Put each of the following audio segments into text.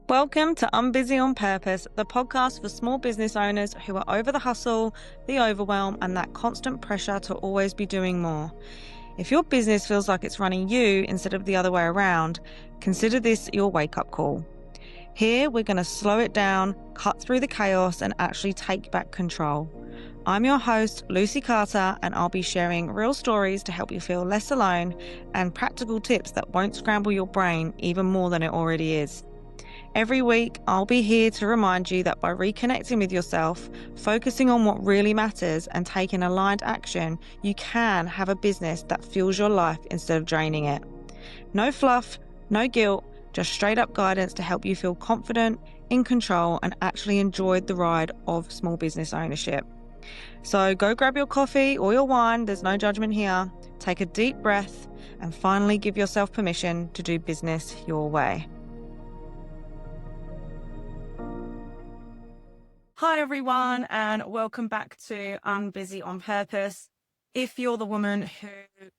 Welcome to Unbusy on Purpose, the podcast for small business owners who are over the hustle, the overwhelm, and that constant pressure to always be doing more. If your business feels like it's running you instead of the other way around, consider this your wake-up call. Here, we're going to slow it down, cut through the chaos, and actually take back control. I'm your host, Lucy Carter, and I'll be sharing real stories to help you feel less alone and practical tips that won't scramble your brain even more than it already is. Every week, I'll be here to remind you that by reconnecting with yourself, focusing on what really matters, and taking aligned action, you can have a business that fuels your life instead of draining it. No fluff, no guilt, just straight up guidance to help you feel confident, in control, and actually enjoy the ride of small business ownership. So go grab your coffee or your wine, there's no judgment here. Take a deep breath and finally give yourself permission to do business your way. Hi everyone, and welcome back to Unbusy on Purpose. If you're the woman who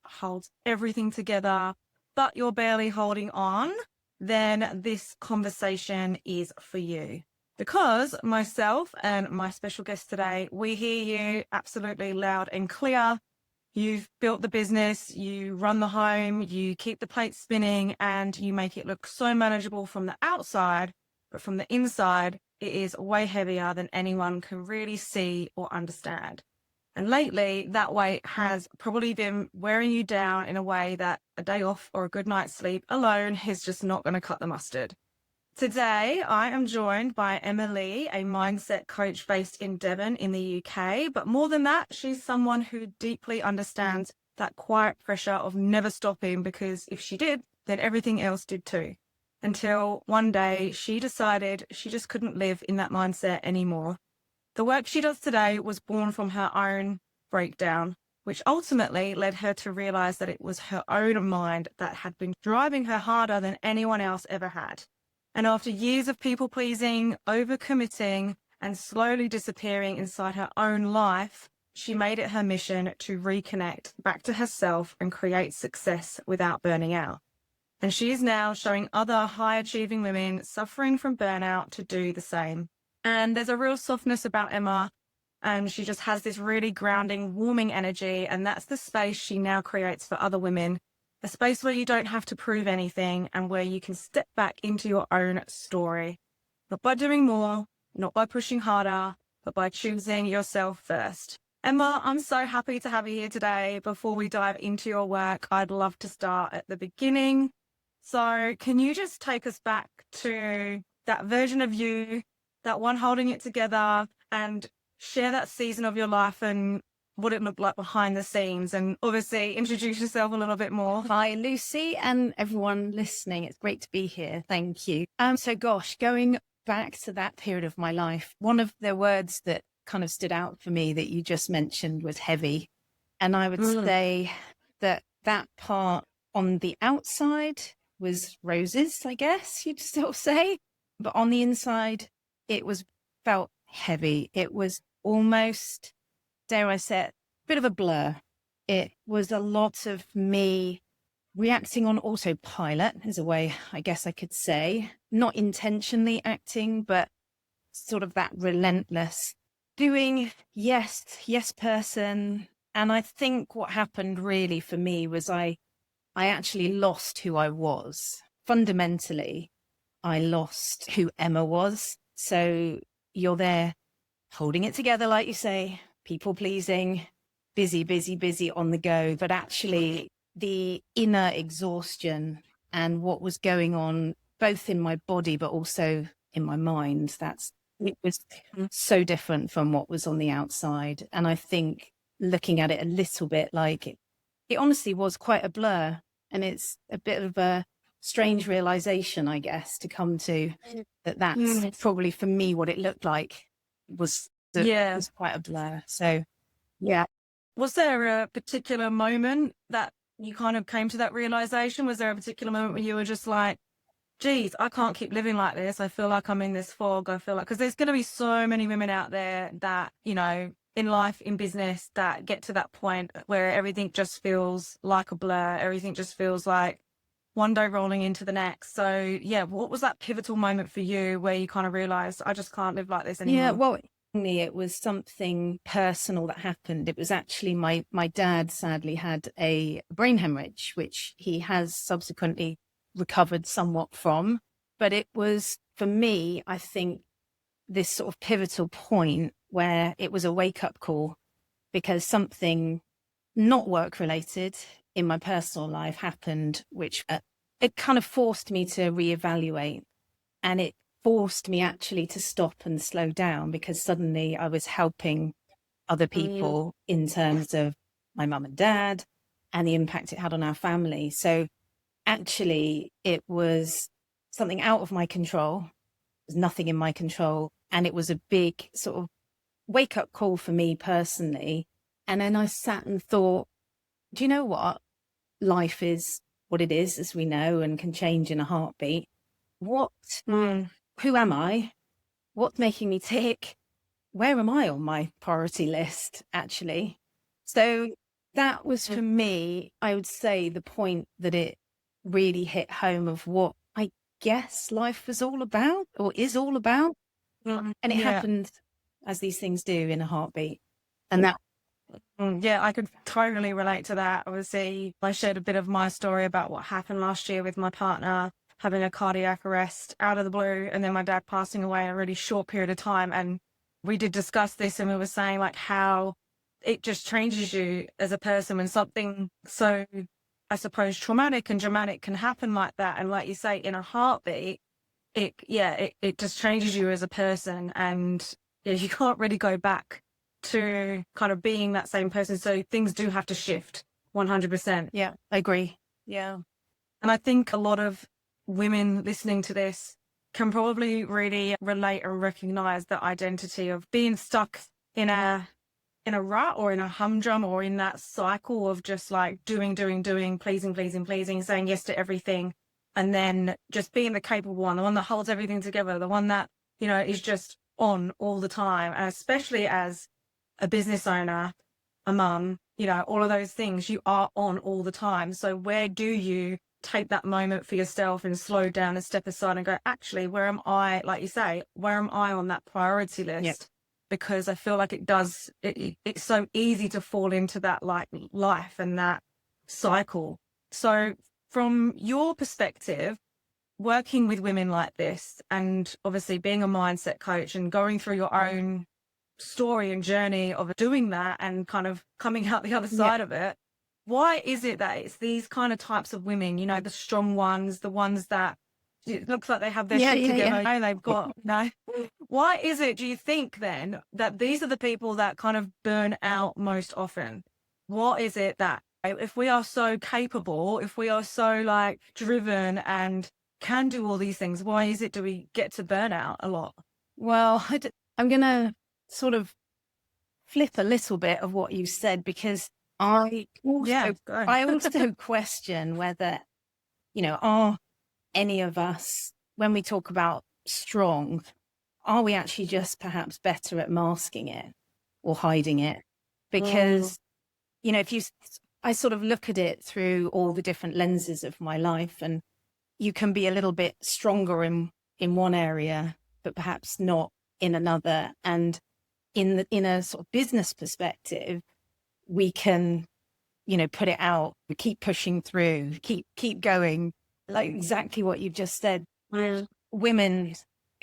holds everything together, but you're barely holding on, then this conversation is for you. Because myself and my special guest today, we hear you absolutely loud and clear. You've built the business, you run the home, you keep the plates spinning, and you make it look so manageable from the outside, but from the inside, it is way heavier than anyone can really see or understand. And lately, that weight has probably been wearing you down in a way that a day off or a good night's sleep alone is just not going to cut the mustard. Today, I am joined by Emma Lee, a mindset coach based in Devon in the UK. But more than that, she's someone who deeply understands that quiet pressure of never stopping, because if she did, then everything else did too. Until one day she decided she just couldn't live in that mindset anymore. The work she does today was born from her own breakdown, which ultimately led her to realize that it was her own mind that had been driving her harder than anyone else ever had. And after years of people-pleasing, overcommitting, and slowly disappearing inside her own life, she made it her mission to reconnect back to herself and create success without burning out. And she is now showing other high-achieving women suffering from burnout to do the same. And there's a real softness about Emma, and she just has this really grounding, warming energy, and that's the space she now creates for other women, a space where you don't have to prove anything and where you can step back into your own story. Not by doing more, not by pushing harder, but by choosing yourself first. Emma, I'm so happy to have you here today. Before we dive into your work, I'd love to start at the beginning. So can you just take us back to that version of you, that one holding it together, and share that season of your life and what it looked like behind the scenes, and obviously introduce yourself a little bit more. Hi, Lucy, and everyone listening. It's great to be here. Thank you. Going back to that period of my life, one of the words that kind of stood out for me that you just mentioned was heavy. And I would say that part on the outside was roses, I guess you'd still say. But on the inside, it felt heavy. It was almost, dare I say it, a bit of a blur. It was a lot of me reacting on autopilot, is a way I guess I could say. Not intentionally acting, but sort of that relentless doing yes person. And I think what happened really for me was I actually lost who I was. Fundamentally, I lost who Emma was. So you're there holding it together, like you say, people pleasing, busy on the go. But actually the inner exhaustion and what was going on both in my body, but also in my mind, it was so different from what was on the outside. And I think looking at it a little bit like it honestly was quite a blur. And it's a bit of a strange realization, I guess, to come to that's probably for me what it looked like was quite a blur. So, yeah. Was there a particular moment that you kind of came to that realization? Was there a particular moment where you were just like, geez, I can't keep living like this. I feel like I'm in this fog. I feel like, because there's going to be so many women out there that, you know, in life, in business, that get to that point where everything just feels like a blur. Everything just feels like one day rolling into the next. So yeah, what was that pivotal moment for you where you kind of realized I just can't live like this Yeah, anymore? well, it was something personal that happened. It was actually my dad sadly had a brain hemorrhage, which he has subsequently recovered somewhat from. But it was, for me, I think, this sort of pivotal point where it was a wake-up call, because something not work-related in my personal life happened, which it kind of forced me to reevaluate, and it forced me actually to stop and slow down, because suddenly I was helping other Mm, people in terms of my mum and dad and the impact it had on our family. So actually, it was something out of my control. There's nothing in my control. And it was a big sort of wake up call for me personally. And then I sat and thought, do you know what? Life is what it is, as we know, and can change in a heartbeat. What, mm, who am I? What's making me tick? Where am I on my priority list, actually? So that was, mm, for me, I would say, the point that it really hit home of what I guess life was all about, or is all about. And it yeah. happened, as these things do, in a heartbeat. And that, Yeah, I could totally relate to that. Obviously, I shared a bit of my story about what happened last year with my partner having a cardiac arrest out of the blue, and then my dad passing away in a really short period of time. And we did discuss this, and we were saying like how it just changes you as a person when something so, I suppose, traumatic and dramatic can happen like that. And like you say, in a heartbeat, it just changes you as a person, and yeah, you can't really go back to kind of being that same person. So things do have to shift 100%. yeah, I agree. Yeah. And I think a lot of women listening to this can probably really relate and recognize the identity of being stuck in a rut or in a humdrum or in that cycle of just like doing, pleasing, saying yes to everything. And then just being the capable one, the one that holds everything together, the one that, is just on all the time. And especially as a business owner, a mum, all of those things, you are on all the time. So where do you take that moment for yourself and slow down and step aside and go, actually, where am I, like you say, where am I on that priority Yeah. list? Because I feel like it's so easy to fall into that like life and that cycle. So from your perspective, working with women like this, and obviously being a mindset coach and going through your own story and journey of doing that and kind of coming out the other Yeah. side of it, why is it that it's these kind of types of women, the strong ones, the ones that it looks like they have their Yeah. shit Yeah. together, Yeah. they've got, why is it, do you think then, that these are the people that kind of burn out most often? What is it that, if we are so capable, if we are so like driven and can do all these things, why is it do we get to burnout a lot? Well, I'm going to sort of flip a little bit of what you said, because I Yeah, also, go. I also question whether, are any of us, when we talk about strong, are we actually just perhaps better at masking it or hiding it? Mm, Because, if I sort of look at it through all the different lenses of my life, and you can be a little bit stronger in one area, but perhaps not in another. And in a sort of business perspective, we can, put it out, we keep pushing through, keep going, like exactly what you've just said. mm, Women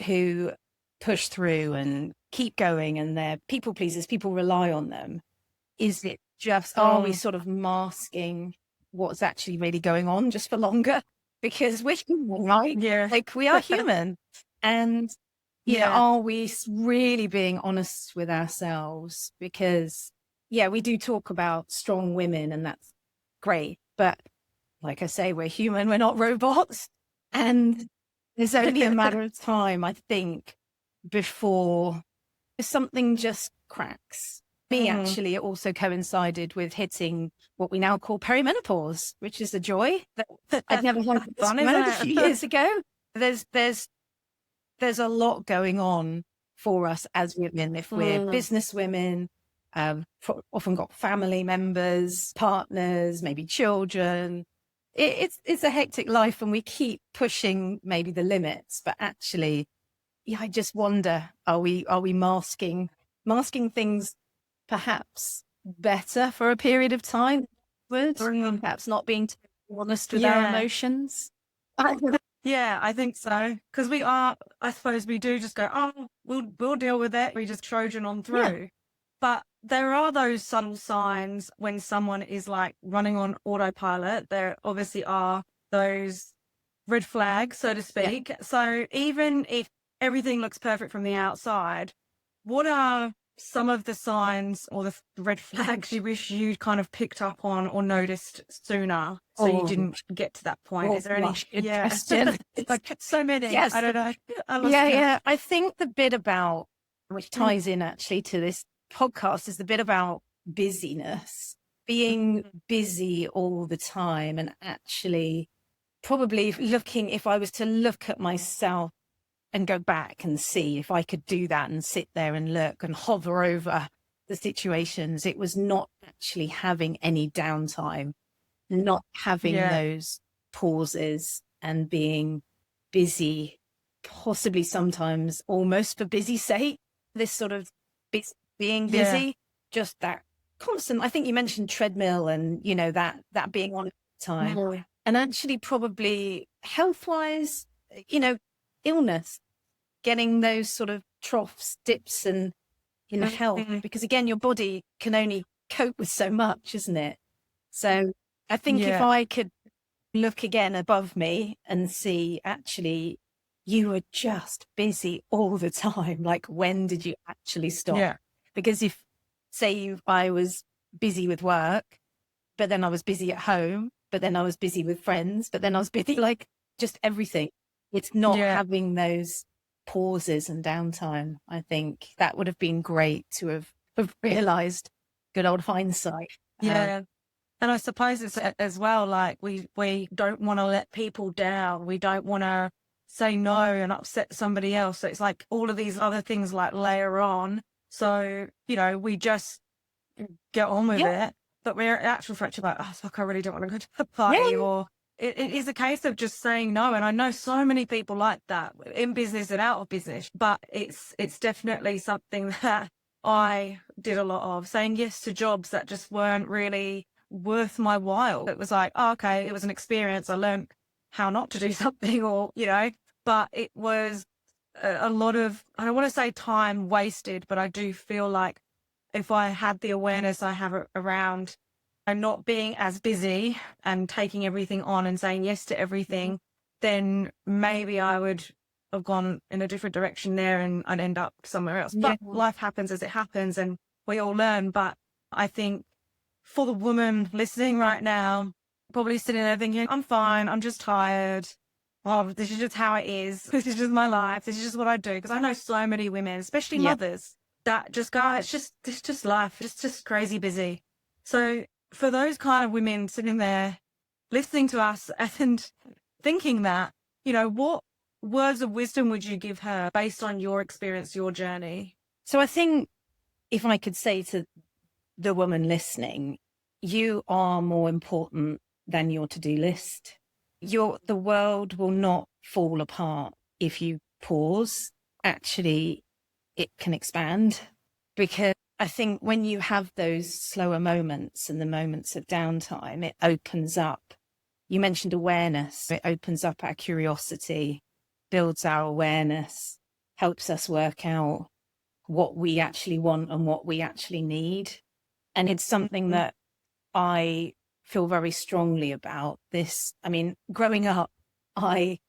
who push through and keep going, and they're people pleasers, people rely on them. Is it just, are we mm, sort of masking what's actually really going on just for longer? Because we're human, right? yeah. Like, we are human. And, Yeah. are we really being honest with ourselves? Because, yeah, we do talk about strong women, and that's great. But like I say, we're human, we're not robots. And it's only a matter of time, I think, before something just cracks. Me, Mhm. actually, it also coincided with hitting what we now call perimenopause, which is a joy that I'd never had this Fun, word a isn't few it? years ago. There's a lot going on for us as women. If we're Mm, business women, often got family members, partners, maybe children. it's a hectic life and we keep pushing maybe the limits, but actually, yeah, I just wonder, are we masking things perhaps better for a period of time? Perhaps not being too honest with our emotions. Yeah, I think so. Because I suppose we do just go, oh, we'll deal with it. We just Trojan on through. Yeah. But there are those subtle signs when someone is like running on autopilot. There obviously are those red flags, so to speak. So even if everything looks perfect from the outside, what are some of the signs or the red flags you wish you'd kind of picked up on or noticed sooner so you didn't get to that point? Is there any? Good question. It's like so many. Yes. I don't know. Yeah. I think the bit about, which ties in actually to this podcast, is the bit about busyness, being busy all the time, and actually probably looking, if I was to look at myself and go back and see if I could do that and sit there and look and hover over the situations, it was not actually having any downtime, not having those pauses and being busy, possibly sometimes almost for busy's sake, this sort of being busy, just that constant, I think you mentioned treadmill and, you know, that being on time. And actually probably health-wise, you know, illness, getting those sort of troughs, dips in health, because again, your body can only cope with so much, isn't it? So I think if I could look again above me and see, actually, you were just busy all the time. Like, when did you actually stop? Because if, say, I was busy with work, but then I was busy at home, but then I was busy with friends, but then I was busy, like, just everything. It's not having those pauses and downtime. I think that would have been great to have realized. Good old hindsight. And I suppose it's as well, like we don't want to let people down. We don't want to say no and upset somebody else. So it's like all of these other things like layer on. So, you know, we just get on with it. But we're actual fact like, oh, fuck, I really don't want to go to the party. Or it is a case of just saying no. And I know so many people like that in business and out of business. But it's definitely something that I did a lot of, saying yes to jobs that just weren't really worth my while. It was like, oh, okay, it was an experience. I learned how not to do something, or, you know, but it was a lot of, I don't want to say time wasted, but I do feel like if I had the awareness I have around not being as busy and taking everything on and saying yes to everything, then maybe I would have gone in a different direction there and I'd end up somewhere else. But life happens as it happens and we all learn. But I think for the woman listening right now, probably sitting there thinking, I'm fine, I'm just tired. Oh, this is just how it is. This is just my life. This is just what I do. Because I know so many women, especially mothers, that just go, it's just life. It's just crazy busy. So for those kind of women sitting there listening to us and thinking that, you know, what words of wisdom would you give her based on your experience, your journey? So I think if I could say to the woman listening, you are more important than your to-do list. The world will not fall apart if you pause. Actually, it can expand, because I think when you have those slower moments and the moments of downtime, it opens up. You mentioned awareness. It opens up our curiosity, builds our awareness, helps us work out what we actually want and what we actually need. And it's something that I feel very strongly about this. I mean, growing up, I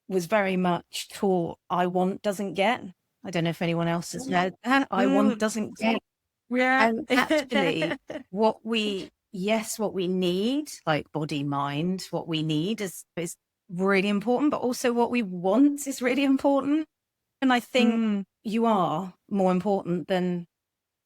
was very much taught I want doesn't get. I don't know if anyone else has read that. I want doesn't get. And actually what we need, like body, mind, what we need is really important, but also what we want is really important. And I think you are more important than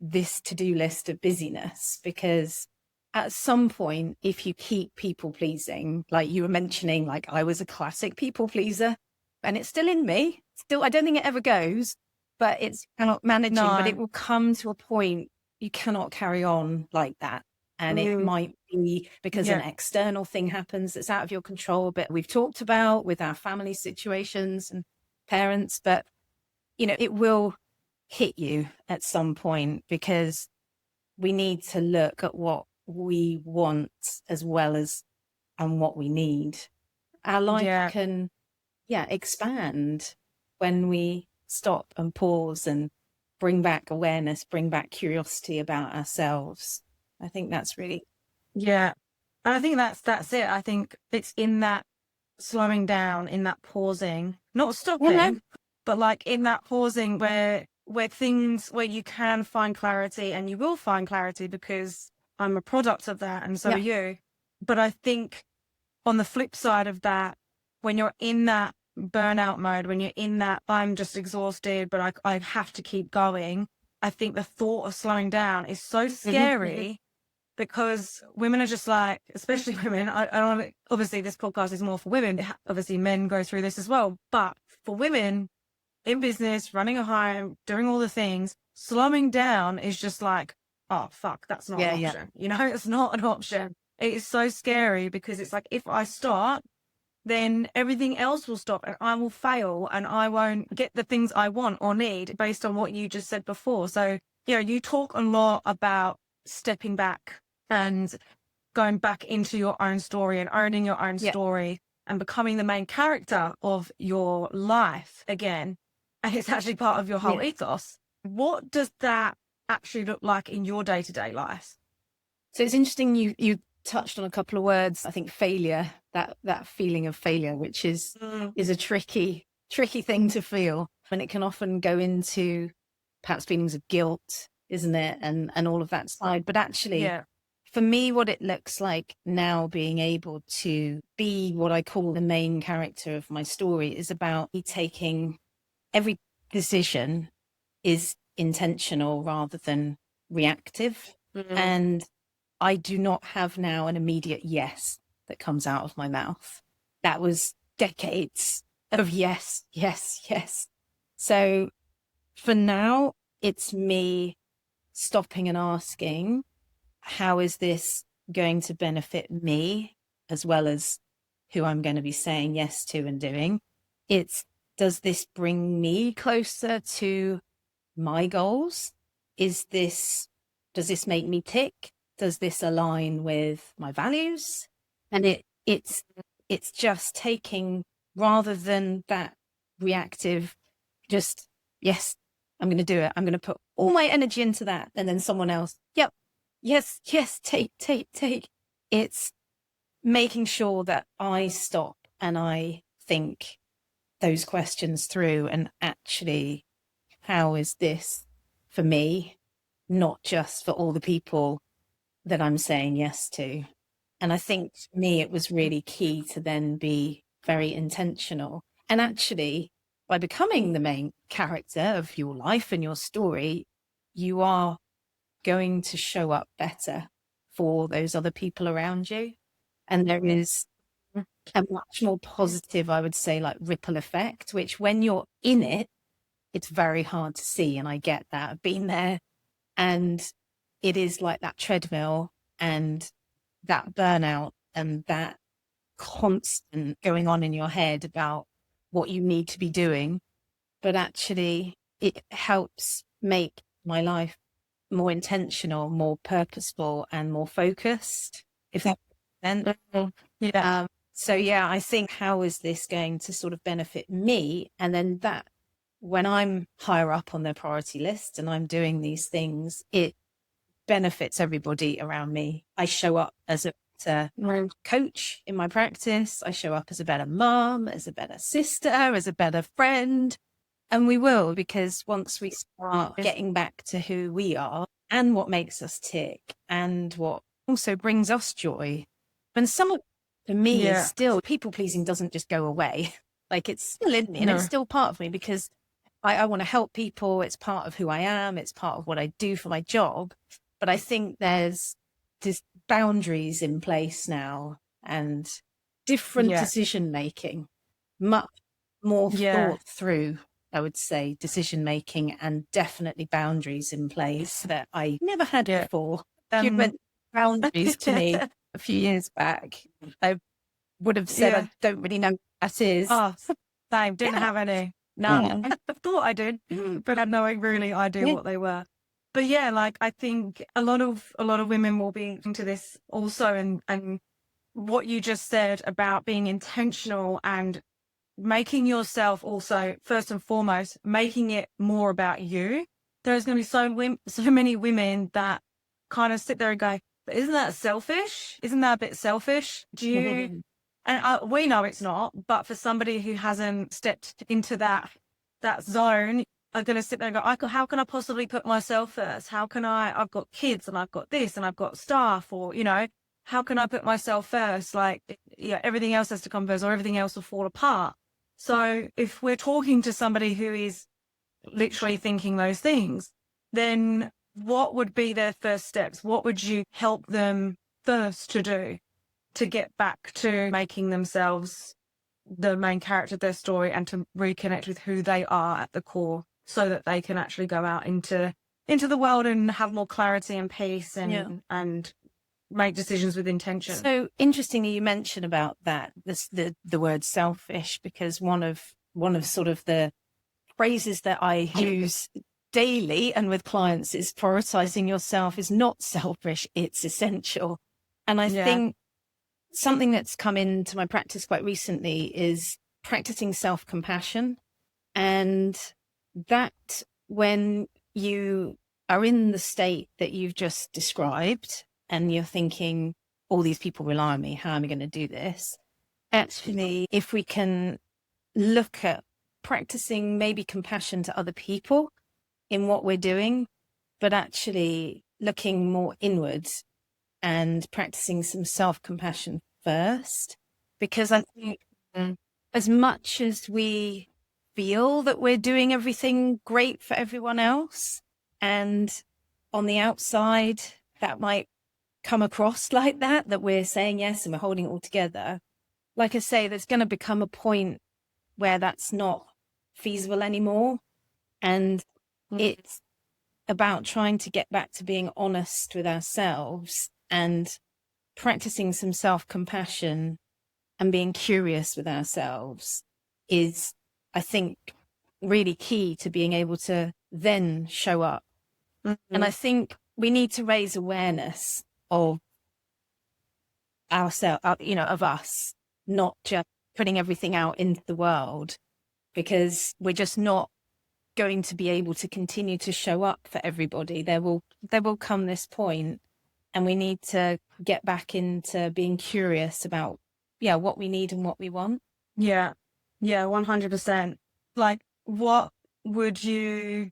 this to-do list of busyness, because at some point, if you keep people pleasing, like you were mentioning, like I was a classic people pleaser and it's still in me. I don't think it ever goes, but it's cannot managing, but it will come to a point you cannot carry on like that. And it might be because an external thing happens that's out of your control, but we've talked about with our family situations and parents, but it will hit you at some point, because we need to look at what we want as well as and what we need. Our life can expand when we stop and pause and bring back awareness, bring back curiosity about ourselves. I think that's really And I think that's it. I think it's in that slowing down, in that pausing, not stopping, but like in that pausing where you can find clarity, and you will find clarity because I'm a product of that, and so are you. But I think on the flip side of that, when you're in that burnout mode, when you're in that I'm just exhausted, but I have to keep going, I think the thought of slowing down is so scary. Because women are just like, especially women, I don't, obviously this podcast is more for women. Obviously men go through this as well. But for women in business, running a home, doing all the things, slowing down is just like, oh, fuck, that's not an option. It's not an option. It is so scary, because it's like, if I stop, then everything else will stop, and I will fail, and I won't get the things I want or need based on what you just said before. So, you talk a lot about stepping back and going back into your own story and owning your own story and becoming the main character of your life again. And it's actually part of your whole ethos. What does that actually look like in your day-to-day life? So it's interesting you touched on a couple of words. I think failure, that feeling of failure, which is a tricky thing to feel, and it can often go into perhaps feelings of guilt, isn't it? And all of that side. But actually, for me, what it looks like now, being able to be what I call the main character of my story, is about me taking every decision is intentional rather than reactive. And I do not have now an immediate yes that comes out of my mouth. That was decades of yes, yes, yes. So for now, it's me stopping and asking, how is this going to benefit me as well as who I'm going to be saying yes to and doing? Does this bring me closer to my goals? Does this make me tick? Does this align with my values? And it's just taking, rather than that reactive, just, yes, I'm going to do it. I'm going to put all my energy into that. And then someone else, yep, yes, take. It's making sure that I stop and I think those questions through, and actually, how is this for me, not just for all the people that I'm saying yes to? And I think for me, it was really key to then be very intentional. And actually, by becoming the main character of your life and your story, you are going to show up better for those other people around you. And there is a much more positive, I would say, like ripple effect, which when you're in it, it's very hard to see. And I get that. I've been there, and it is like that treadmill and that burnout and that constant going on in your head about what you need to be doing. But actually, it helps make my life more intentional, more purposeful, and more focused, if that makes sense. So I think, how is this going to sort of benefit me? And then that, when I'm higher up on their priority list and I'm doing these things, it benefits everybody around me. I show up as a better coach in my practice. I show up as a better mom, as a better sister, as a better friend. And we will, because once we start getting back to who we are and what makes us tick and what also brings us joy. And some of, for me, is still, people pleasing doesn't just go away. Like, it's still in me, and it's still part of me, because I want to help people. It's part of who I am. It's part of what I do for my job. But I think there's boundaries in place now, and different decision making, much more thought through, I would say, decision making, and definitely boundaries in place that I never had before. boundaries to me a few years back, I would have said, Yeah. I don't really know what that is. Oh, same. Didn't Yeah. have any. None. Yeah. I thought I did, but I had no really idea Yeah. what they were. But yeah, like I think a lot of women will be into this also, and what you just said about being intentional and making yourself also first and foremost, making it more about you. There's going to be so many women that kind of sit there and go, "But isn't that selfish? Isn't that a bit selfish? Do you?" And we know it's not, but for somebody who hasn't stepped into that zone, are going to sit there and go, how can I possibly put myself first? How can I've got kids and I've got this and I've got staff, or, how can I put myself first? Like, everything else has to come first or everything else will fall apart. So if we're talking to somebody who is literally thinking those things, then what would be their first steps? What would you help them first to do to get back to making themselves the main character of their story and to reconnect with who they are at the core, so that they can actually go out into the world and have more clarity and peace and make decisions with intention? So interestingly, you mentioned about that, the word selfish, because one of sort of the phrases that I use daily and with clients is prioritizing yourself is not selfish, it's essential. And I think something that's come into my practice quite recently is practicing self-compassion. And that, when you are in the state that you've just described and you're thinking, all these people rely on me, how am I going to do this? Actually, if we can look at practicing maybe compassion to other people in what we're doing, but actually looking more inwards and practicing some self-compassion first, because I think as much as we feel that we're doing everything great for everyone else, and on the outside that might come across like that we're saying yes and we're holding it all together, like I say, there's going to become a point where that's not feasible anymore. And it's about trying to get back to being honest with ourselves and practicing some self-compassion and being curious with ourselves is, I think, really key to being able to then show up. And I think we need to raise awareness of ourselves, of us, not just putting everything out into the world, because we're just not going to be able to continue to show up for everybody. There will come this point, and we need to get back into being curious about, what we need and what we want. Yeah, 100%. Like, what would you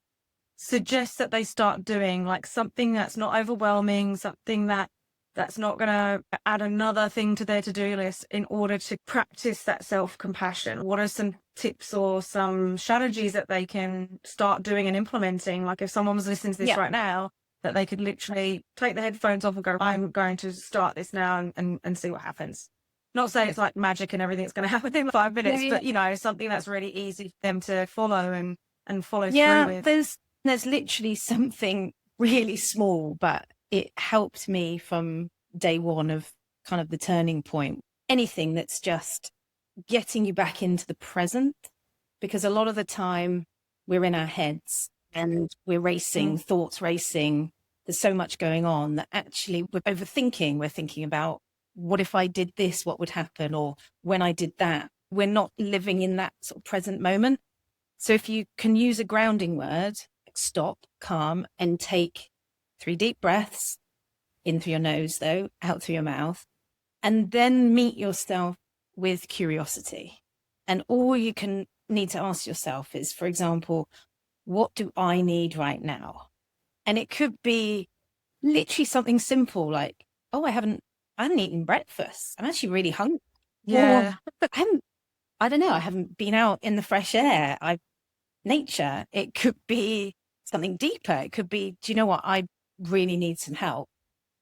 suggest that they start doing? Like something that's not overwhelming, something that's not going to add another thing to their to-do list, in order to practice that self-compassion. What are some tips or some strategies that they can start doing and implementing? Like if someone was listening to this right now, that they could literally take the headphones off and go, I'm going to start this now and see what happens. Not say it's like magic and everything's going to happen in 5 minutes, but something that's really easy for them to follow and follow through with. There's literally something really small, but it helped me from day one of kind of the turning point. Anything that's just getting you back into the present, because a lot of the time we're in our heads and we're racing, thoughts racing. There's so much going on that actually we're overthinking. We're thinking about, what if I did this, what would happen? Or when I did that, we're not living in that sort of present moment. So if you can use a grounding word, like stop, calm, and take 3 deep breaths, in through your nose though, out through your mouth, and then meet yourself with curiosity. And all you can need to ask yourself is, for example, what do I need right now? And it could be literally something simple like, oh, I haven't eaten breakfast. I'm actually really hungry. Yeah. Or I don't know, I haven't been out in the fresh air. Nature. It could be something deeper. It could be, do you know what? I really need some help,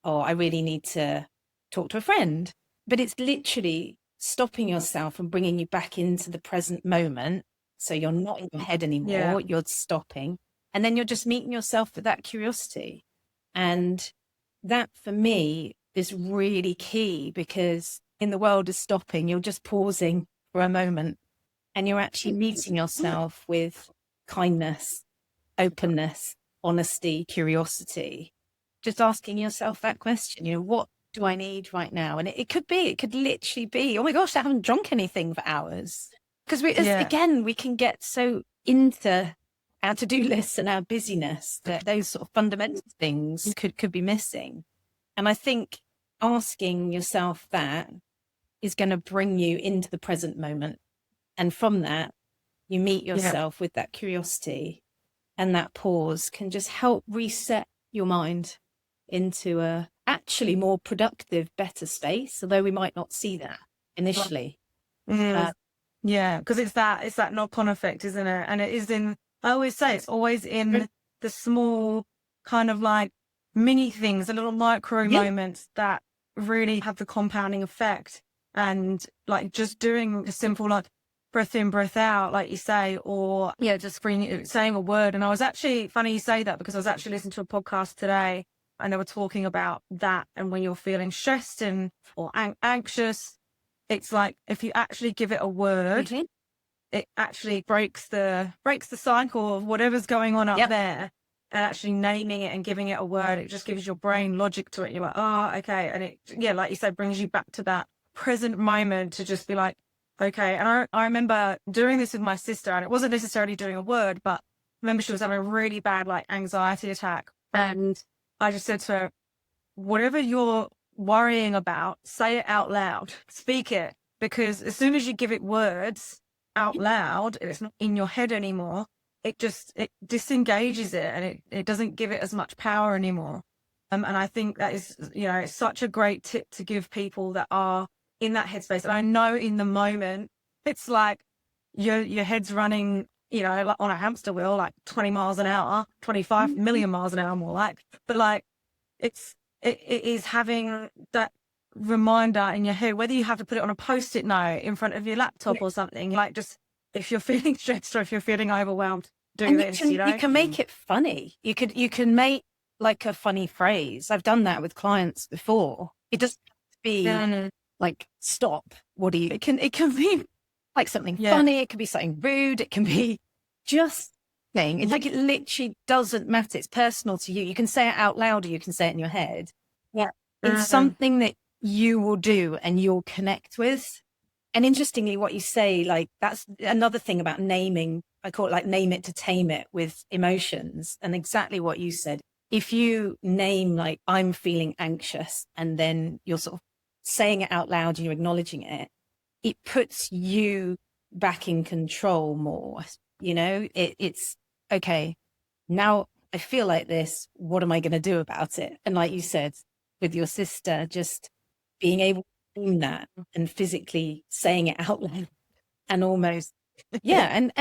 or I really need to talk to a friend. But it's literally stopping yourself and bringing you back into the present moment. So you're not in your head anymore. You're stopping. And then you're just meeting yourself with that curiosity. And that for me is really key, because in the world of stopping, you're just pausing for a moment and you're actually meeting yourself with kindness, openness, honesty, curiosity, just asking yourself that question, what do I need right now? And it could literally be, oh my gosh, I haven't drunk anything for hours. Because again, we can get so into our to-do lists and our busyness that those sort of fundamental things could be missing. And I think asking yourself that is going to bring you into the present moment. And from that, you meet yourself with that curiosity, and that pause can just help reset your mind into a actually more productive, better space, although we might not see that initially. Because it's that knock-on effect, isn't it? And it is I always say it's always in the small kind of like mini things, the little micro moments that really have the compounding effect. And like just doing a simple like breath in, breath out, like you say, or just saying a word. And I was actually, funny you say that, because I was actually listening to a podcast today and they were talking about that. And when you're feeling stressed or anxious, it's like if you actually give it a word, it actually breaks the cycle of whatever's going on up there. And actually naming it and giving it a word, it just gives your brain logic to it. You're like, oh, okay. And it, like you said, brings you back to that present moment to just be like, okay. And I remember doing this with my sister, and it wasn't necessarily doing a word, but I remember she was having a really bad like anxiety attack. And I just said to her, whatever you're worrying about, say it out loud, speak it. Because as soon as you give it words out loud, it's not in your head anymore. It disengages it, and it doesn't give it as much power anymore. And I think that is, it's such a great tip to give people that are in that headspace. And I know in the moment, it's like your head's running, like on a hamster wheel, like 20 miles an hour, 25 million miles an hour more like. But like, it is having that reminder in your head, whether you have to put it on a Post-it note in front of your laptop or something, like just if you're feeling stressed or if you're feeling overwhelmed, do this. You can make it funny. You can make like a funny phrase. I've done that with clients before. It doesn't have to be like stop. It can be like something funny. It can be something rude. It can be just thing. It's like it literally doesn't matter. It's personal to you. You can say it out loud or you can say it in your head. Yeah. It's something that you will do and you'll connect with. And interestingly, what you say, like that's another thing about naming. I call it like name it to tame it with emotions. And exactly what you said. If you name like I'm feeling anxious, and then you're sort of saying it out loud and you're acknowledging it, it puts you back in control more. It's okay. Now I feel like this. What am I going to do about it? And like you said with your sister, just being able to do that and physically saying it out loud and almost, and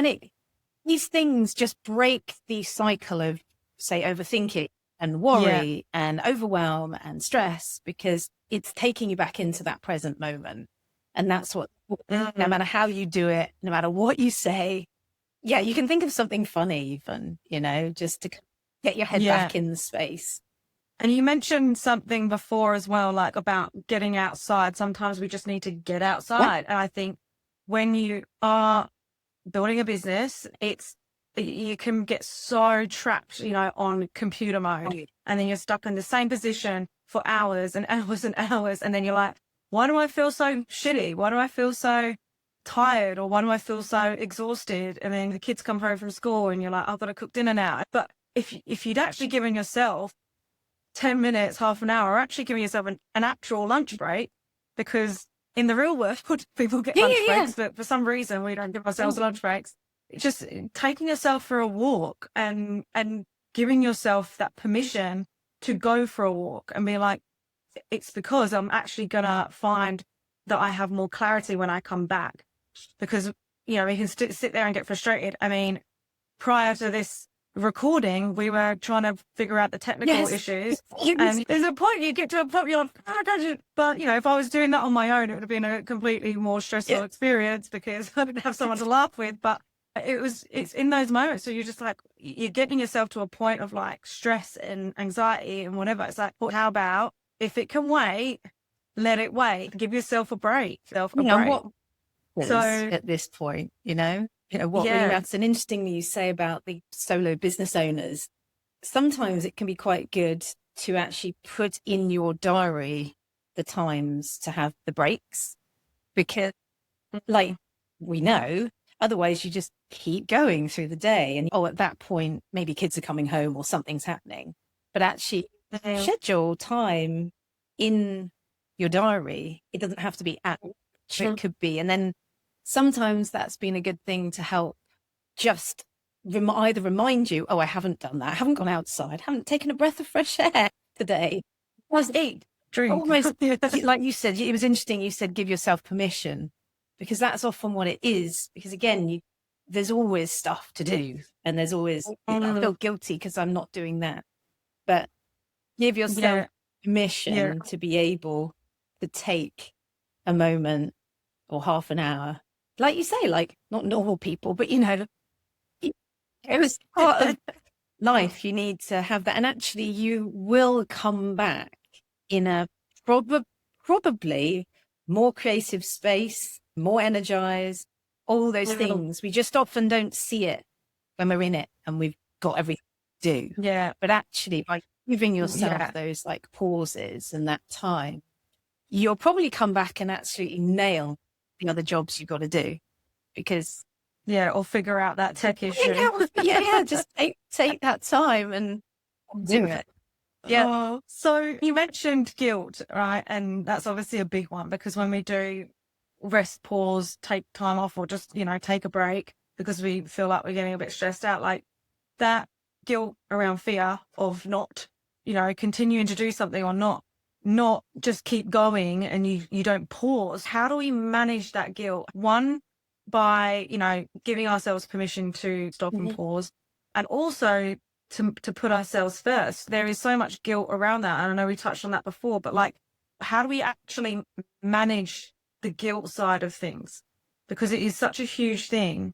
these things just break the cycle of, say, overthinking and worry and overwhelm and stress, because it's taking you back into that present moment. And that's what, no matter how you do it, no matter what you say, you can think of something funny even, just to get your head back in the space. And you mentioned something before as well, like about getting outside. Sometimes we just need to get outside. And I think when you are building a business, you can get so trapped, on computer mode, and then you're stuck in the same position for hours and hours and hours. And then you're like, why do I feel so shitty? Why do I feel so tired? Or why do I feel so exhausted? And then the kids come home from school and you're like, I've got to cook dinner now. But if you'd actually given yourself 10 minutes, half an hour, or actually giving yourself an actual lunch break, because in the real world, people get lunch breaks, but for some reason we don't give ourselves lunch breaks. Just taking yourself for a walk and giving yourself that permission to go for a walk and be like, it's because I'm actually going to find that I have more clarity when I come back. Because, we can sit there and get frustrated. I mean, prior to this recording, we were trying to figure out the technical issues. And there's a point you get to a point you're like, but if I was doing that on my own, it would have been a completely more stressful experience, because I didn't have someone to laugh with. But it's in those moments. So you're just like, you're getting yourself to a point of like stress and anxiety and whatever. It's like, well, how about if it can wait, let it wait. Give yourself a break. What So at this point, what really yeah, matters. And interestingly, you say about the solo business owners, sometimes it can be quite good to actually put in your diary the times to have the breaks, because like we know, otherwise you just keep going through the day and at that point, maybe kids are coming home or something's happening, but actually schedule time in your diary. It doesn't have to be at, it could be. And then sometimes that's been a good thing to help just either remind you, oh, I haven't done that. I haven't gone outside. I haven't taken a breath of fresh air today. Just eat, drink. Almost like you said, it was interesting. You said, give yourself permission, because that's often what it is. Because again, there's always stuff to do, and there's always, I feel guilty because I'm not doing that. But give yourself permission to be able to take a moment or half an hour, like you say, like not normal people, but it was part of life. You need to have that, and actually, you will come back in a probably more creative space, more energized, all those things. We just often don't see it when we're in it and we've got everything to do. Yeah. But actually, by giving yourself those like pauses and that time, you'll probably come back and absolutely nail the other jobs you've got to do. Because or figure out that tech issue. Just take that time and do it. Yeah. So you mentioned guilt, right? And that's obviously a big one, because when we do rest, pause, take time off, or just, take a break because we feel like we're getting a bit stressed out, like that guilt around fear of not, continuing to do something, or not just keep going, and you don't pause. How do we manage that guilt? One, by, giving ourselves permission to stop and pause, and also to put ourselves first. There is so much guilt around that. And I know we touched on that before, but like, how do we actually manage the guilt side of things? Because it is such a huge thing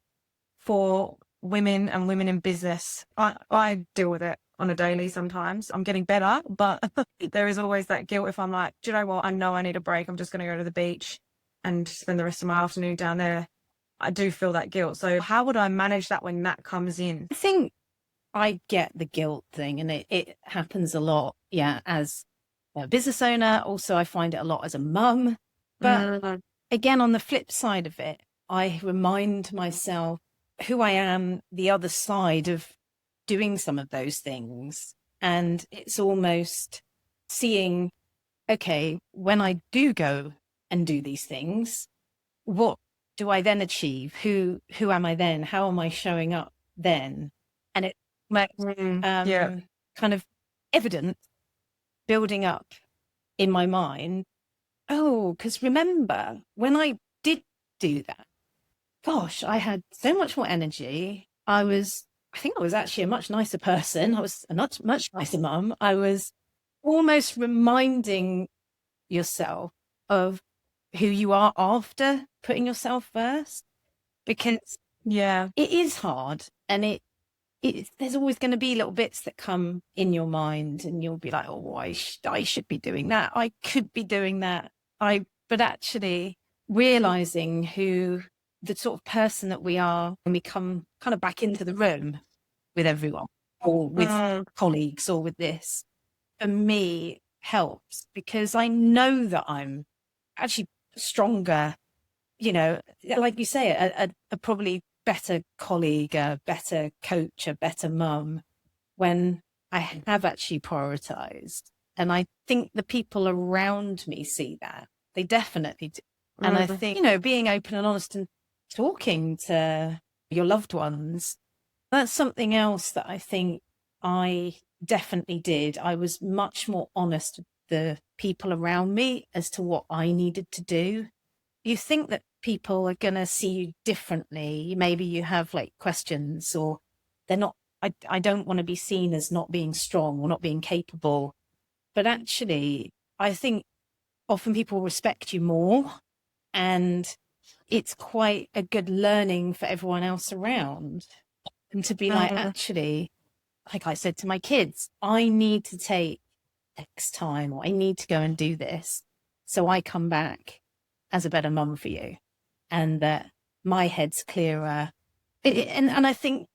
for women and women in business. I deal with it on a daily sometimes. I'm getting better, but there is always that guilt if I'm like, do you know what? I know I need a break. I'm just going to go to the beach and spend the rest of my afternoon down there. I do feel that guilt. So how would I manage that when that comes in? I think I get the guilt thing, and it happens a lot. Yeah. As a business owner, also I find it a lot as a mum. But again, on the flip side of it, I remind myself who I am, the other side of doing some of those things. And it's almost seeing, okay, when I do go and do these things, what do I then achieve? Who am I then? How am I showing up then? And it makes kind of evident building up in my mind. Oh, because remember when I did do that, gosh, I had so much more energy. I think I was actually a much nicer person. I was a much nicer mum. I was almost reminding yourself of who you are after putting yourself first, because it is hard, and there's always going to be little bits that come in your mind, and you'll be like, oh, I should be doing that. I could be doing that. But actually realizing who the sort of person that we are when we come kind of back into the room with everyone, or with colleagues, or with this, for me helps, because I know that I'm actually stronger, like you say, a probably better colleague, a better coach, a better mum, when I have actually prioritized. And I think the people around me see that. They definitely do. And I think, being open and honest and talking to your loved ones, that's something else that I think I definitely did. I was much more honest with the people around me as to what I needed to do. You think that people are going to see you differently. Maybe you have like questions, or they're not, I don't want to be seen as not being strong or not being capable. But actually, I think often people respect you more, and it's quite a good learning for everyone else around. And to be like, actually, like I said to my kids, I need to take X time, or I need to go and do this, so I come back as a better mum for you, and that my head's clearer. And I think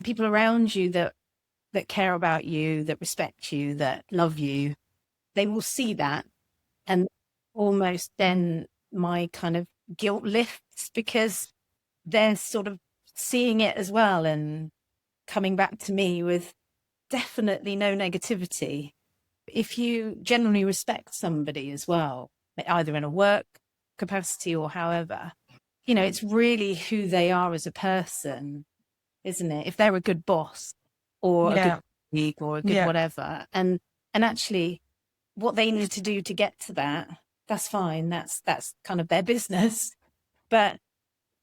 people around you that care about you, that respect you, that love you, they will see that, and almost then my kind of guilt lifts, because they're sort of seeing it as well and coming back to me with definitely no negativity. If you genuinely respect somebody as well, either in a work capacity or however, you know, it's really who they are as a person, isn't it? If they're a good boss or a good colleague or a good whatever, and actually what they need to do to get to that, that's fine. That's kind of their business. But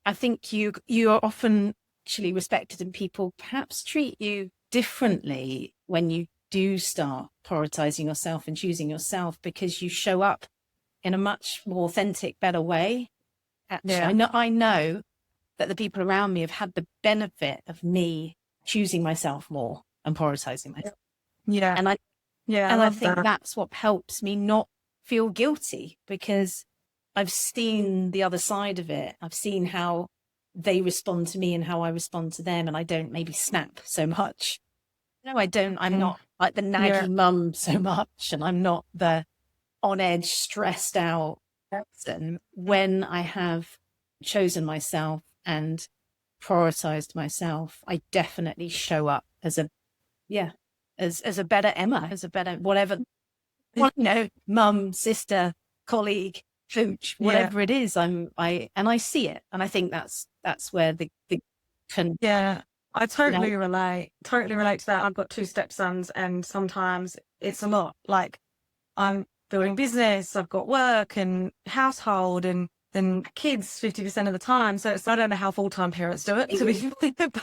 I think you are often actually respected, and people perhaps treat you differently when you do start prioritizing yourself and choosing yourself, because you show up in a much more authentic, better way. Actually, I know that the people around me have had the benefit of me choosing myself more and prioritizing myself. And I think that's what helps me not feel guilty, because I've seen the other side of it. I've seen how they respond to me and how I respond to them, and I don't maybe snap so much. No, I don't. I'm not like the naggy mum so much, and I'm not the on edge, stressed out person. When I have chosen myself and prioritized myself, I definitely show up as a better Emma, as a better whatever, you know, mum, sister, colleague, coach, whatever it is. I see it, and I think that's where the I totally relate to that. I've got 2 stepsons, and sometimes it's a lot. Like, I'm building business, I've got work and household and then kids 50% of the time. So I don't know how full-time parents do it, to be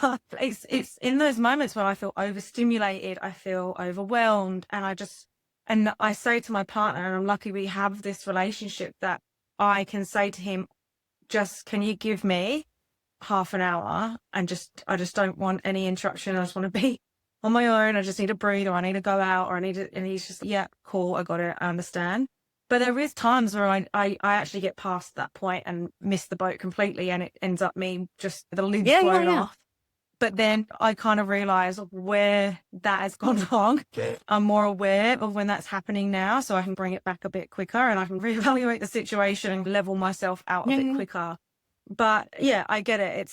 but it's in those moments where I feel overstimulated, I feel overwhelmed, and I say to my partner, and I'm lucky we have this relationship, that I can say to him, can you give me half an hour, and I just don't want any interruption. I just want to be on my own. I just need to breathe, or I need to go out, or and he's just, yeah, cool, I got it, I understand. But there is times where I actually get past that point and miss the boat completely, and it ends up me just the lid's blown off. But then I kind of realize where that has gone wrong. I'm more aware of when that's happening now, so I can bring it back a bit quicker, and I can reevaluate the situation and level myself out a bit quicker. But yeah, I get it.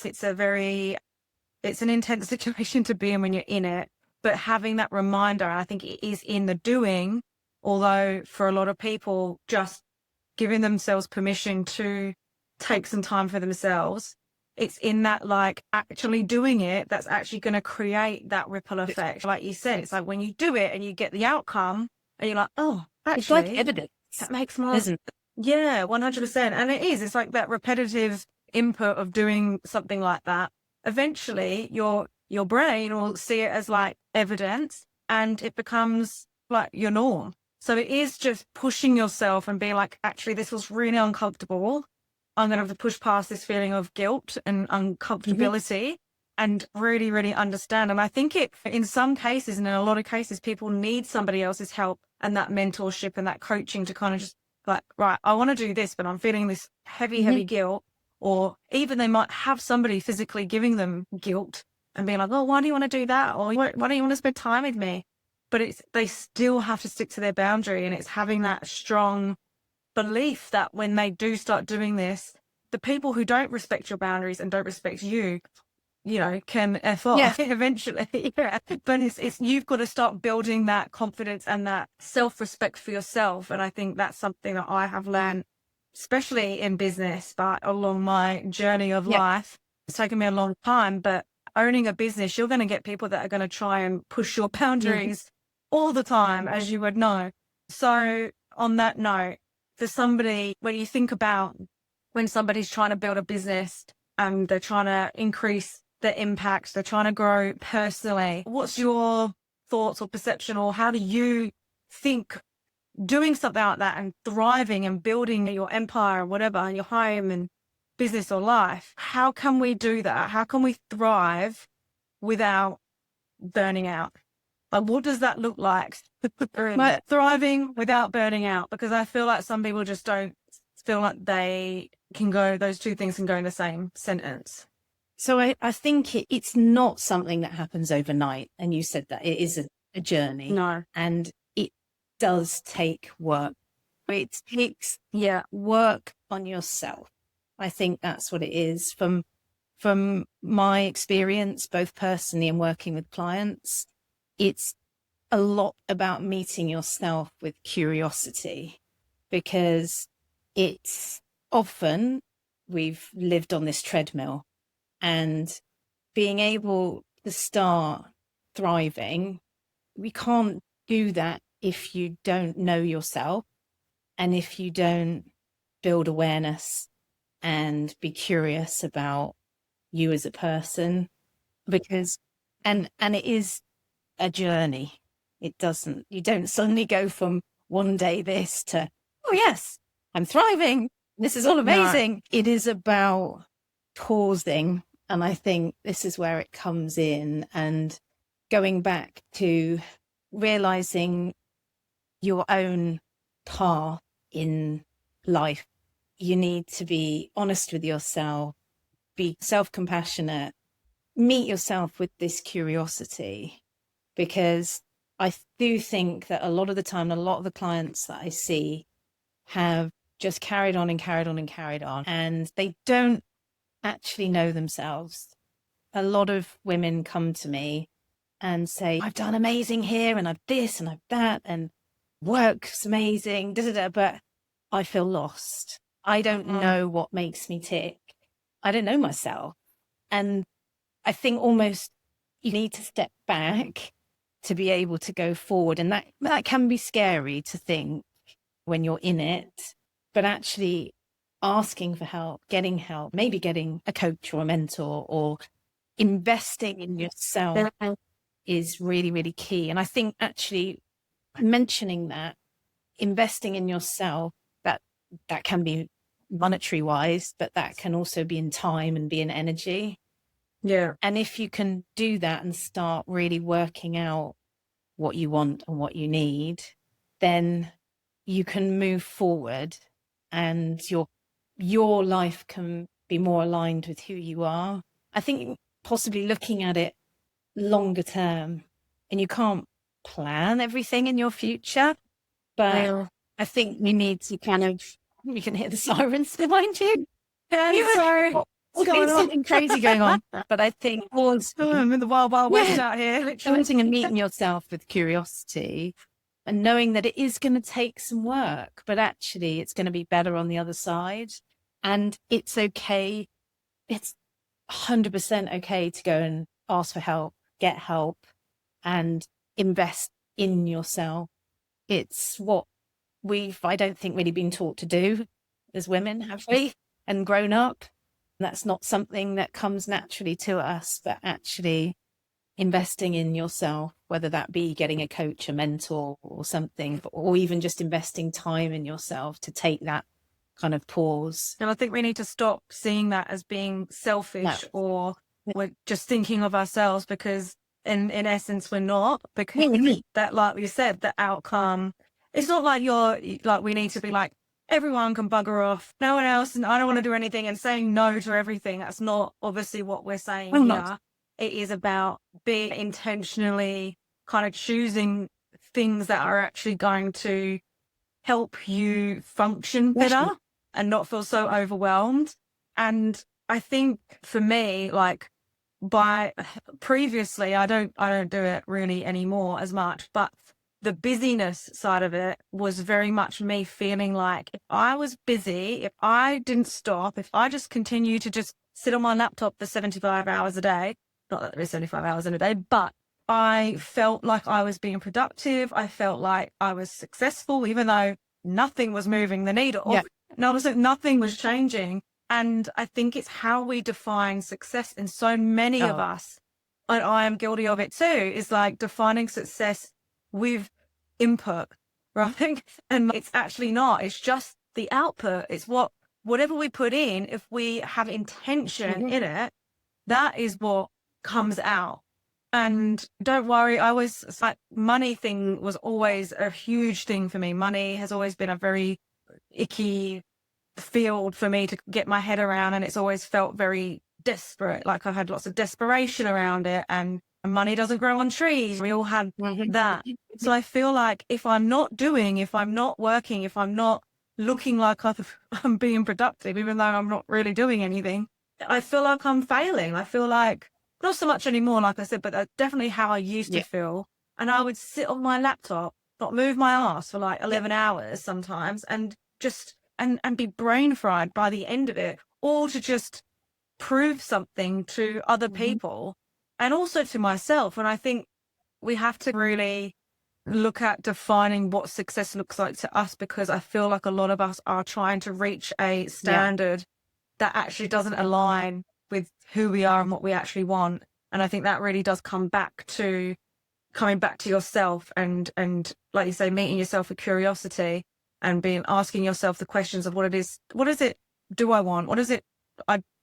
It's an intense situation to be in when you're in it, but having that reminder, I think it is in the doing, although for a lot of people, just giving themselves permission to take some time for themselves, it's in that, like, actually doing it, that's actually going to create that ripple effect. Like you said, it's like when you do it and you get the outcome and you're like, oh, actually, it's like evidence. That makes more sense. Yeah, 100%. And it is. It's like that repetitive input of doing something like that. Eventually, your brain will see it as like evidence, and it becomes like your norm. So it is just pushing yourself and being like, actually, this was really uncomfortable. I'm going to have to push past this feeling of guilt and uncomfortability and really, really understand. And I think in some cases, and in a lot of cases, people need somebody else's help and that mentorship and that coaching to kind of just like, right, I want to do this, but I'm feeling this heavy guilt. Or even they might have somebody physically giving them guilt and being like, oh, why do you want to do that? Or why don't you want to spend time with me? But they still have to stick to their boundary. And it's having that strong belief that when they do start doing this, the people who don't respect your boundaries and don't respect you, you know, can F off eventually. But it's you've got to start building that confidence and that self-respect for yourself. And I think that's something that I have learned, especially in business, but along my journey of life. It's taken me a long time, but owning a business, you're going to get people that are going to try and push your boundaries all the time, as you would know. So on that note, for somebody, when you think about when somebody's trying to build a business and they're trying to increase their impact, they're trying to grow personally, what's your thoughts or perception, or how do you think doing something like that and thriving and building your empire or whatever, and your home and business or life, how can we do that? How can we thrive without burning out? Like, what does that look like? Like, thriving without burning out, because I feel like some people just don't feel like they can go, those two things can go in the same sentence. So I think it's not something that happens overnight. And you said that it is a journey. No. And it does take work. It takes Yeah. work on yourself. I think that's what it is. From my experience, both personally and working with clients, it's a lot about meeting yourself with curiosity, because it's often we've lived on this treadmill, and being able to start thriving, we can't do that if you don't know yourself and if you don't build awareness and be curious about you as a person, because and it is a journey. You don't suddenly go from one day this to, oh yes, I'm thriving, this is all amazing. No. It is about pausing, and I think this is where it comes in, and going back to realizing your own path in life. You need to be honest with yourself, be self-compassionate, meet yourself with this curiosity, because I do think that a lot of the time, a lot of the clients that I see have just carried on and carried on and carried on, and they don't actually know themselves. A lot of women come to me and say, I've done amazing here, and I've this and I've that, and work's amazing, but I feel lost. I don't know what makes me tick. I don't know myself. And I think almost you need to step back to be able to go forward. And that can be scary to think when you're in it, but actually asking for help, maybe getting a coach or a mentor, or investing in yourself is really, really key. And I think actually mentioning that, investing in yourself, that can be monetary wise, but that can also be in time and be in energy. Yeah. And if you can do that and start really working out what you want and what you need, then you can move forward, and your life can be more aligned with who you are. I think possibly looking at it longer term, and you can't plan everything in your future, but I think we need to you can hear the sirens behind you. Sorry. What's going on? Something crazy going on. But I think I'm in the wild west out here. Literally. And meeting yourself with curiosity, and knowing that it is going to take some work, but actually it's going to be better on the other side. And it's okay. It's 100% okay to go and ask for help, get help, and invest in yourself. It's what I don't think, really been taught to do as women, have we? And grown up. That's not something that comes naturally to us, but actually investing in yourself, whether that be getting a coach, a mentor or something, or even just investing time in yourself to take that kind of pause. And I think we need to stop seeing that as being selfish or we're just thinking of ourselves, because in essence we're not, because that, like you said, the outcome, it's not like we need to be like, everyone can bugger off, no one else, and I don't want to do anything, and saying no to everything. That's not obviously what we're saying here. Not. It is about being intentionally kind of choosing things that are actually going to help you function better and not feel so overwhelmed. And I think for me, like, previously, I don't do it really anymore as much, but the busyness side of it was very much me feeling like if I was busy, if I didn't stop, if I just continued to just sit on my laptop for 75 hours a day, not that there is 75 hours in a day, but I felt like I was being productive. I felt like I was successful, even though nothing was moving the needle. Yeah. Nothing was changing. And I think it's how we define success. And so many of us, and I am guilty of it too, is like defining success with input, right? And it's actually not. It's just the output. It's what whatever we put in, if we have intention in it, that is what comes out. And don't worry, it's like money thing was always a huge thing for me. Money has always been a very icky field for me to get my head around, and it's always felt very desperate. Like I've had lots of desperation around it, and money doesn't grow on trees. We all had that. So I feel like if I'm not doing, if I'm not working, if I'm not looking like I'm being productive, even though I'm not really doing anything, I feel like I'm failing. I feel like, not so much anymore, like I said, but that's definitely how I used to feel. And I would sit on my laptop, not move my ass for like 11 hours sometimes, and just, and be brain fried by the end of it, or to just prove something to other people and also to myself. And I think we have to really look at defining what success looks like to us, because I feel like a lot of us are trying to reach a standard that actually doesn't align with who we are and what we actually want. And I think that really does coming back to yourself, and like you say, meeting yourself with curiosity and asking yourself the questions of what is it do I want? What is it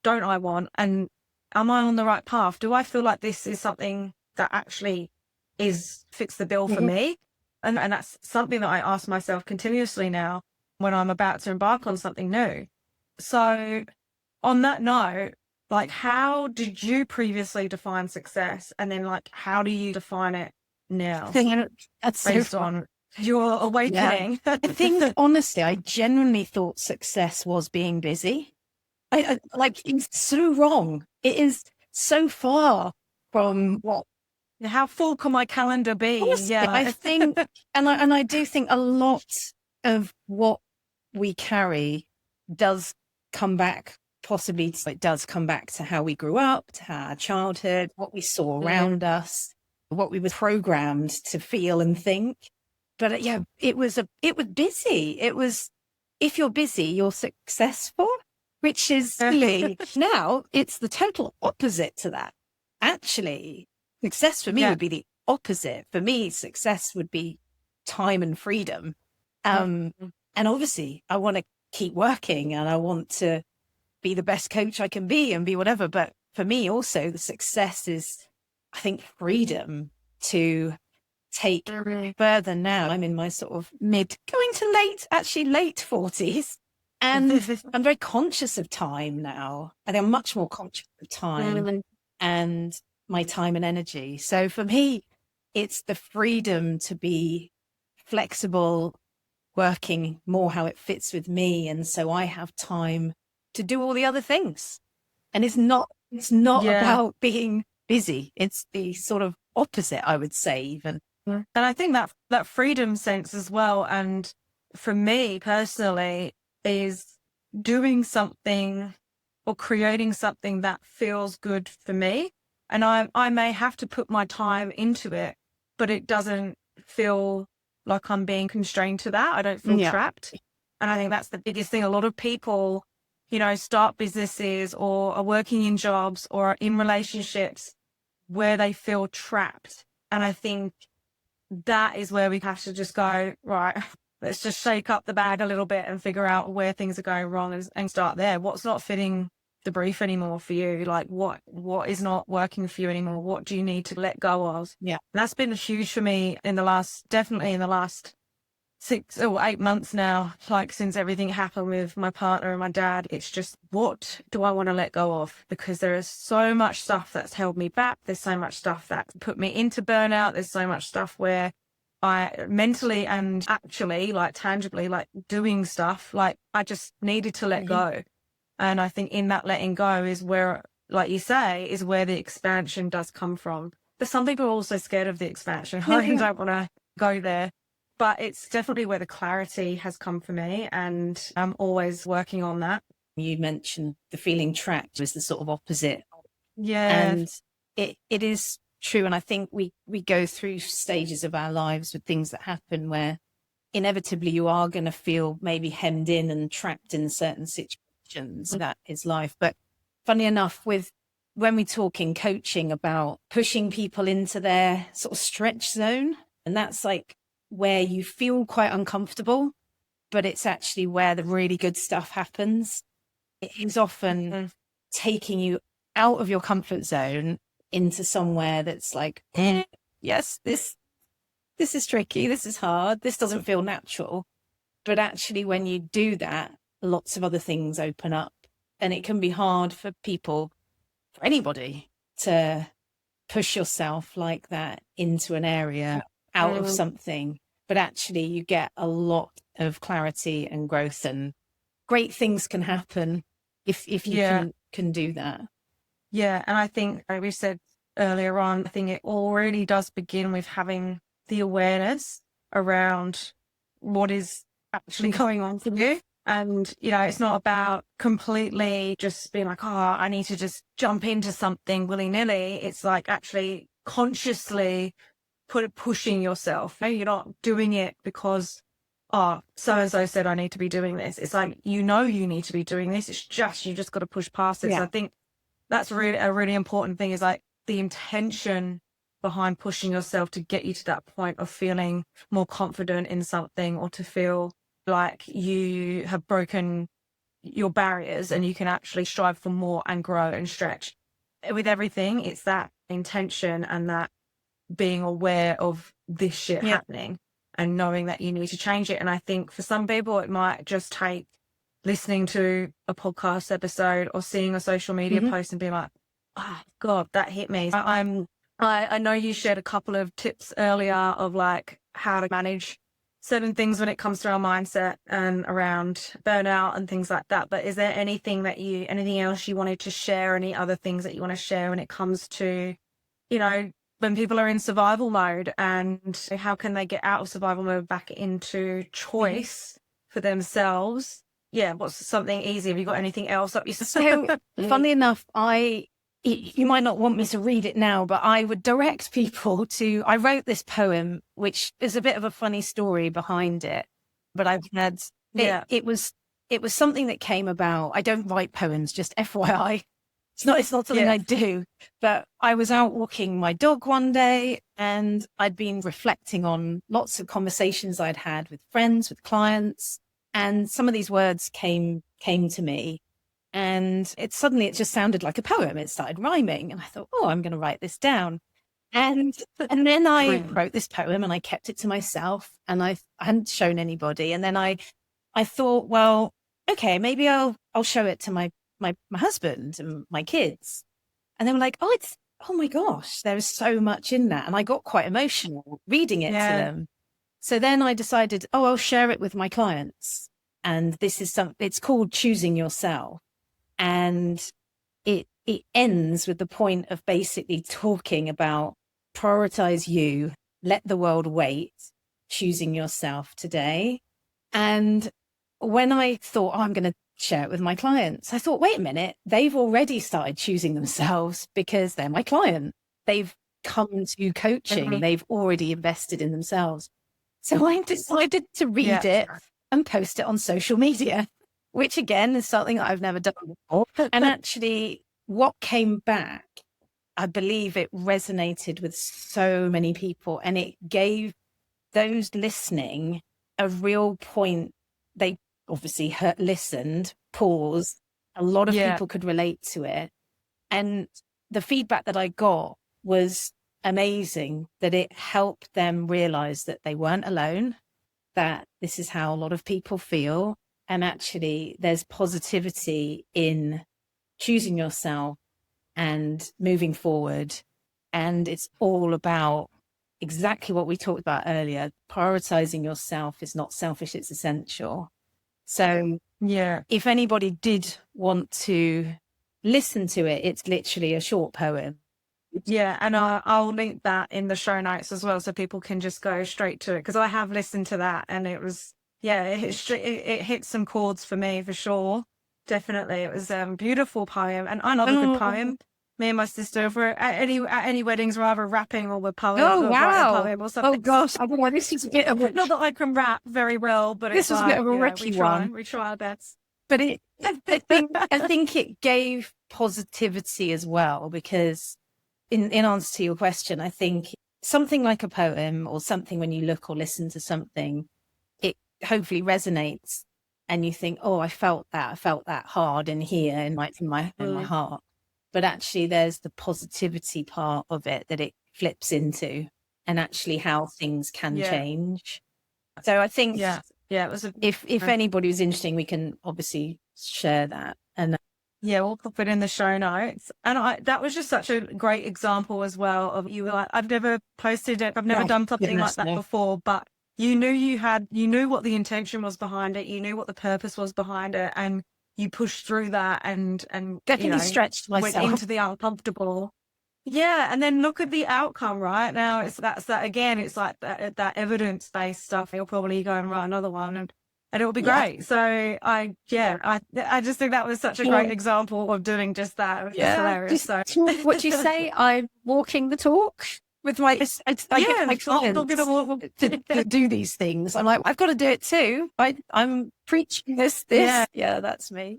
don't I want? And am I on the right path? Do I feel like this is something that actually fits the bill for me? And that's something that I ask myself continuously now when I'm about to embark on something new. So on that note, like, how did you previously define success? And then, like, how do you define it now That's based on your awakening? I think, honestly, I genuinely thought success was being busy. I like, it's so wrong. It is so far from what. How full can my calendar be? Honestly, I think, and I do think a lot of what we carry does come back, possibly it does come back to how we grew up, to our childhood, what we saw around us, what we were programmed to feel and think. But it was busy. It was, if you're busy, you're successful, which is really, now it's the total opposite to that. Actually, success for me would be the opposite. For me, success would be time and freedom. And obviously I want to keep working and I want to be the best coach I can be and be whatever. But for me also, the success is, I think, freedom to take further now. I'm in my sort of late 40s. And I'm very conscious of time now. I think I'm much more conscious of time and my time and energy. So for me, it's the freedom to be flexible, working more how it fits with me. And so I have time to do all the other things. And it's not about being busy. It's the sort of opposite, I would say, even. And I think that freedom sense as well, and for me personally, is doing something or creating something that feels good for me. And I may have to put my time into it, but it doesn't feel like I'm being constrained to that. I don't feel trapped. And I think that's the biggest thing. A lot of people, start businesses or are working in jobs or are in relationships where they feel trapped. And I think that is where we have to just go, right, let's just shake up the bag a little bit and figure out where things are going wrong and start there. What's not fitting the brief anymore for you? Like what is not working for you anymore? What do you need to let go of? Yeah. And that's been huge for me definitely in the last 6 or 8 months now, like since everything happened with my partner and my dad. It's just, what do I want to let go of? Because there is so much stuff that's held me back. There's so much stuff that put me into burnout. There's so much stuff where I mentally and actually, like tangibly, like doing stuff, like I just needed to let go. And I think in that letting go is where, like you say, is where the expansion does come from. But some people are also scared of the expansion. I don't want to go there. But it's definitely where the clarity has come for me, and I'm always working on that. You mentioned the feeling trapped was the sort of opposite. Yeah. And it is true. And I think we go through stages of our lives with things that happen where inevitably you are going to feel maybe hemmed in and trapped in certain situations. That is life. But funny enough, when we talk in coaching about pushing people into their sort of stretch zone, and that's like where you feel quite uncomfortable, but it's actually where the really good stuff happens. It is often taking you out of your comfort zone into somewhere that's like, yes, this is tricky, this is hard, this doesn't feel natural. But actually, when you do that, lots of other things open up. And it can be hard for people, for anybody, to push yourself like that into an area out of something. But actually, you get a lot of clarity and growth, and great things can happen if you can do that. Yeah. And I think, like we said earlier on, I think it already does begin with having the awareness around what is actually going on for you. And, you know, it's not about completely just being like, oh, I need to just jump into something willy-nilly. It's like actually consciously pushing yourself. You're not doing it because, oh, so-and-so said I need to be doing this. It's like, you need to be doing this. It's just, you just got to push past it. Yeah. So I think that's really a really important thing, is like the intention behind pushing yourself to get you to that point of feeling more confident in something, or to feel like you have broken your barriers and you can actually strive for more and grow and stretch. With everything, it's that intention and that being aware of this shit happening and knowing that you need to change it. And I think for some people, it might just take listening to a podcast episode or seeing a social media post and being like, oh God, that hit me. I know you shared a couple of tips earlier of like how to manage certain things when it comes to our mindset and around burnout and things like that. But is there anything else you wanted to share? Any other things that you want to share when it comes to, you know, when people are in survival mode, and how can they get out of survival mode back into choice for themselves? Yeah, what's something easy? Have you got anything else up your So, funnily enough, you might not want me to read it now, but I would direct people to, I wrote this poem, which is a bit of a funny story behind it, but I've had, it was something that came about. I don't write poems, just FYI. It's not something I do, but I was out walking my dog one day, and I'd been reflecting on lots of conversations I'd had with friends, with clients, and some of these words came to me, and it just sounded like a poem. It started rhyming, and I thought, oh, I'm going to write this down. And then I wrote this poem, and I kept it to myself, and I hadn't shown anybody. And then I thought, well, okay, maybe I'll show it to my husband and my kids. And they were like, oh my gosh, there is so much in that. And I got quite emotional reading it to them. So then I decided, oh, I'll share it with my clients. And it's called Choosing Yourself. And it ends with the point of basically talking about prioritize you, let the world wait, choosing yourself today. And when I thought, oh, I'm going to share it with my clients, I thought, wait a minute, they've already started choosing themselves because they're my client. They've come to coaching. They've already invested in themselves. So I decided to read it and post it on social media, which again is something that I've never done before. And actually what came back, I believe it resonated with so many people, and it gave those listening a real point. They obviously listened, paused. A lot of people could relate to it. And the feedback that I got was amazing, that it helped them realize that they weren't alone, that this is how a lot of people feel. And actually there's positivity in choosing yourself and moving forward. And it's all about exactly what we talked about earlier. Prioritizing yourself is not selfish, it's essential. So if anybody did want to listen to it, it's literally a short poem. Yeah, and I'll link that in the show notes as well, so people can just go straight to it, because I have listened to that, and it was, it hit some chords for me for sure. Definitely, it was a beautiful poem, and I love a good poem. Me and my sister, if we're at any weddings, we're either rapping or we're poem. Oh wow! A poem or something. Oh gosh, I don't know. This is a bit of a... Not that I can rap very well, but this is a bit of a Ricky one. We try our best. But I think it gave positivity as well, because in answer to your question, I think something like a poem or something, when you look or listen to something, it hopefully resonates and you think, oh, I felt that hard in here in my heart. But actually there's the positivity part of it that it flips into, and actually how things can change. So I think it was if anybody was interested, we can obviously share that. And yeah, we'll put it in the show notes. And that was just such a great example as well of, you were like, I've never posted it, I've never done something like that before, but you knew what the intention was behind it, you knew what the purpose was behind it, and you pushed through that and definitely stretched myself, went into the uncomfortable. Yeah, and then look at the outcome right now. That's that again. It's like that evidence-based stuff. You'll probably go and write another one, and it'll be great. So I just think that was such a great example of doing just that. It was just hilarious. So what do you say? I'm walking the talk with my I get my clients to do these things. I'm like, I've got to do it too. I'm preaching this. Yeah, that's me.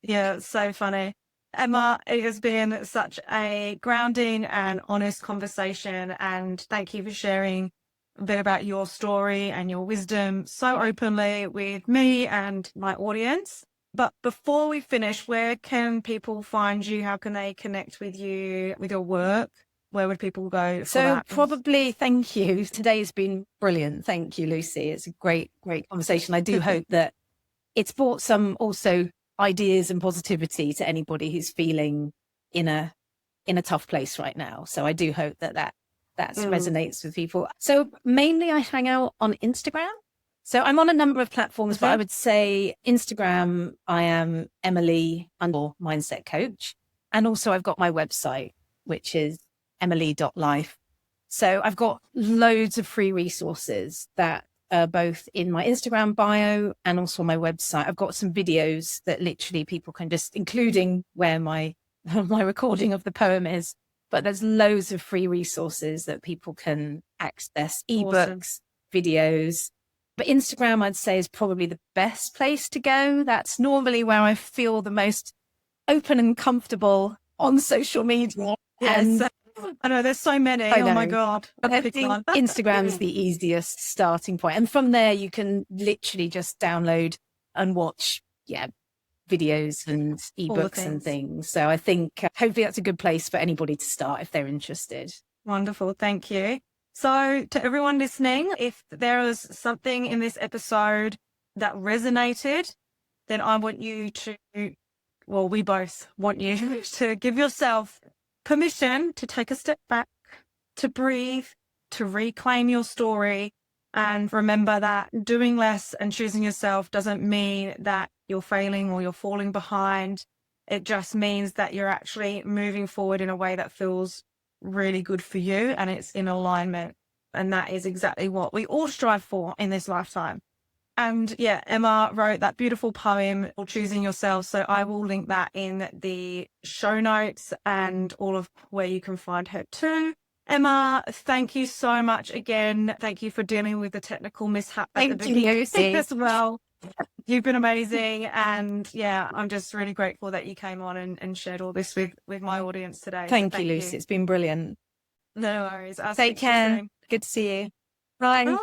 Yeah, it's so funny. Emma, it has been such a grounding and honest conversation, and thank you for sharing a bit about your story and your wisdom so openly with me and my audience. But before we finish, where can people find you? How can they connect with you, with your work? Where would people go for that? Probably, thank you. Today's been brilliant. Thank you, Lucy. It's a great conversation. I do hope that it's brought some also ideas and positivity to anybody who's feeling in a tough place right now. So I do hope that resonates with people. So mainly I hang out on Instagram. So I'm on a number of platforms, but I would say Instagram, I am Emily _mindset coach. And also I've got my website, which is emily.life. So I've got loads of free resources that both in my Instagram bio and also my website. I've got some videos that literally people can just, including where my recording of the poem is, but there's loads of free resources that people can access, ebooks, videos. But Instagram, I'd say, is probably the best place to go. That's normally where I feel the most open and comfortable on social media. Yes. And I know there's so many. Oh my God. I think Instagram's the easiest starting point. And from there, you can literally just download and watch, videos and ebooks and things. So I think hopefully that's a good place for anybody to start if they're interested. Wonderful. Thank you. So to everyone listening, if there is something in this episode that resonated, then I want you to, well, we both want you to give yourself permission to take a step back, to breathe, to reclaim your story, and remember that doing less and choosing yourself doesn't mean that you're failing or you're falling behind. It just means that you're actually moving forward in a way that feels really good for you and it's in alignment. And that is exactly what we all strive for in this lifetime. And yeah, Emma wrote that beautiful poem, Choosing Yourself. So I will link that in the show notes and all of where you can find her too. Emma, thank you so much again. Thank you for dealing with the technical mishap at the beginning as well. You've been amazing. And yeah, I'm just really grateful that you came on and shared all this with my audience today. Thank you, Lucy. It's been brilliant. No worries. Take care. Good to see you. Bye.